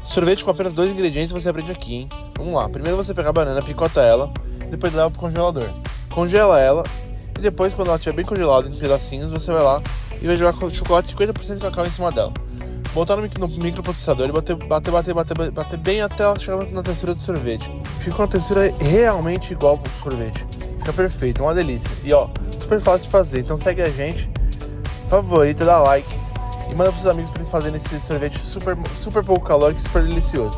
Sorvete com apenas 2 ingredientes você aprende aqui, hein? Vamos lá. Primeiro você pega a banana, picota ela, depois leva pro congelador. Congela ela e depois, quando ela estiver bem congelada em pedacinhos, você vai lá e vai jogar chocolate 50% de cacau em cima dela. Botar no microprocessador e bater bem até ela chegar na textura do sorvete. Fica uma textura realmente igual ao sorvete. Fica perfeito, uma delícia. E ó, super fácil de fazer. Então segue a gente, favorita, dá like e manda pros seus amigos pra eles fazerem esse sorvete super pouco calórico e super delicioso.